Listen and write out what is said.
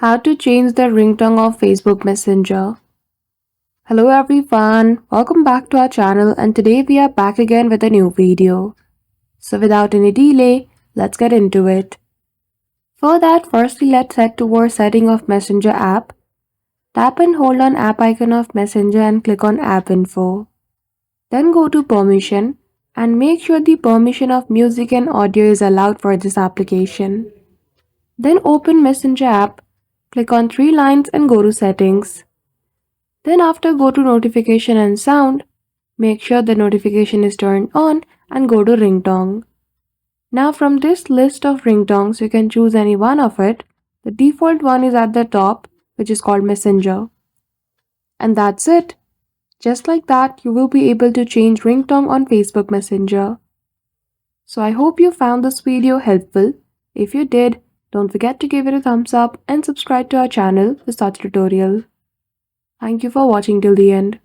How to change the ringtone of Facebook Messenger. Hello everyone, welcome back to our channel and today we are back again with a new video. So without any delay, let's get into it. For that, firstly let's head towards setting of Messenger app. Tap and hold on app icon of Messenger and click on app info. Then go to permission and make sure the permission of music and audio is allowed for this application. Then open Messenger app, click on three lines and go to settings. Then after go to notification and sound, make sure the notification is turned on and go to ringtone. Now from this list of ringtones you can choose any one of it. The default one is at the top, which is called Messenger. And that's it. Just like that you will be able to change ringtone on Facebook Messenger. So I hope you found this video helpful. If you did, don't forget to give it a thumbs up and subscribe to our channel for such tutorial. Thank you for watching till the end.